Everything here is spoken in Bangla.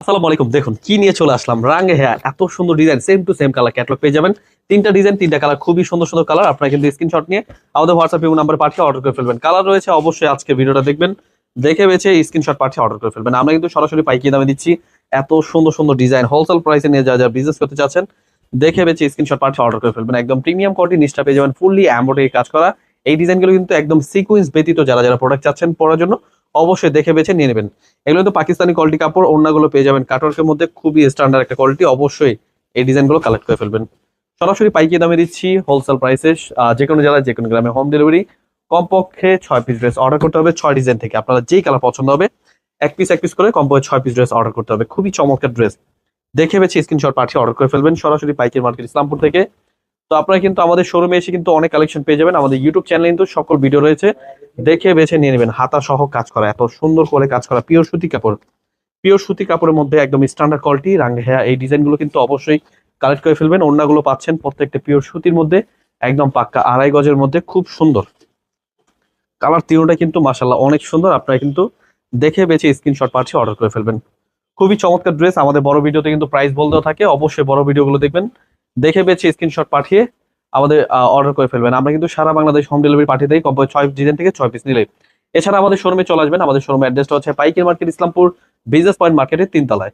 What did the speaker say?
আসসালামু আলাইকুম। দেখুন কি নিয়ে চলে আসলাম, রাঙে হ্যাঁ এত সুন্দর design, same to same colour catalogue পেয়ে যাবেন। তিনটা ডিজাইন, তিনটা কালার, খুবই সুন্দর সুন্দর কালার। আপনারা কিন্তু স্ক্রিনশট নিয়ে আমাদের হোয়াটসঅ্যাপ নাম্বার পাঠিয়ে অর্ডার করে ফেলবেন। কালার রয়েছে অবশ্যই, আজকে ভিডিওটা দেখবেন, দেখে বেছে স্ক্রিনশট পাঠিয়ে অর্ডার করে ফেলবেন। আমরা কিন্তু সরাসরি পাইকারি দামে দিচ্ছি। এত সুন্দর সুন্দর ডিজাইন হোলসেল প্রাইসে নিয়ে যা বিজনেস করতে চাচ্ছেন, দেখে বেছে স্ক্রিনশট পাঠিয়ে অর্ডার করে ফেলবেন। একদম প্রিমিয়াম কোয়ালিটি নিচটা পেয়ে যাবেন ফুললি এমব্রয়ডারি কাজ করা। এই ডিজাইনগুলো কিন্তু একদম সিকোয়েন্স ব্যতীত যারা যারা প্রোডাক্ট চাচ্ছেন পরার জন্য অবশ্যই দেখে বেছে নিয়ে নেবেন। এগুলো তো পাকিস্তানি কোয়ালিটি কাপড়, ওড়নাগুলো পেয়ে যাবেন কাটওয়ার্কের মধ্যে, খুবই স্ট্যান্ডার্ড একটা কোয়ালিটি। অবশ্যই এই ডিজাইনগুলো কালেক্ট করে ফেলবেন। সরাসরি পাইকারি দামে দিচ্ছি হোলসেল প্রাইসে, যে কোনো জেলায় যে কোনো গ্রামে হোম ডেলিভারি। কমপক্ষে 6 পিস ড্রেস অর্ডার করতে হবে 6 ডিজাইন থেকে। আপনারা যেই কালার পছন্দ হবে এক পিস করে কমপক্ষে 6 পিস ড্রেস অর্ডার করতে হবে। খুবই চমৎকার ড্রেস, দেখে বেছে স্ক্রিনশট পাঠিয়ে অর্ডার করে ফেলবেন সরাসরি পাইকারি মার্কেট ইসলামপুর থেকে। তো আপনারা কিন্তু আমাদের শোরুমে এসে কিন্তু অনেক কালেকশন পেয়ে যাবেন। আমাদের ইউটিউব চ্যানেলে কিন্তু সকল ভিডিও রয়েছে, দেখে বেছে নিয়ে নেবেন। হাতা সহ কাজ করা, এত সুন্দর করে কাজ করা, পিওর সুতি কাপড়, পিওর সুতি কাপড়ের মধ্যে একদম স্ট্যান্ডার্ড কোয়ালিটি রাঙ্গে হ্যাঁ। এই ডিজাইনগুলো কিন্তু অবশ্যই কালেক্ট করে ফেলবেন। ওড়নাগুলো পাচ্ছেন প্রত্যেকটা পিওর সুতির মধ্যে, একদম পাক্কা 2.5 গজের মধ্যে, খুব সুন্দর কালার। তিনটা কিন্তু মাশাআল্লাহ অনেক সুন্দর। আপনারা কিন্তু দেখে বেছে স্ক্রিনশট পাঠিয়ে অর্ডার করে ফেলবেন। খুবই চমৎকার ড্রেস। আমাদের বড় ভিডিওতে কিন্তু প্রাইস বলতেও থাকে, অবশ্যই বড় ভিডিওগুলো দেখবেন, দেখে বেছে স্ক্রিনশট পাঠিয়ে আমাদের অর্ডার করে ফেলবেন। আমরা কিন্তু সারা বাংলাদেশ হোম ডেলিভারি পাঠিয়ে দিই কমপক্ষে 6 ডিজাইন থেকে 6 পিস নিলে। এছাড়া আমাদের শোরুমে চলে আসবেন। আমাদের শোরুমের অ্যাড্রেসটা হচ্ছে পাইকারি মার্কেট ইসলামপুর, বিজনেস পয়েন্ট মার্কেটের 3 তলায়।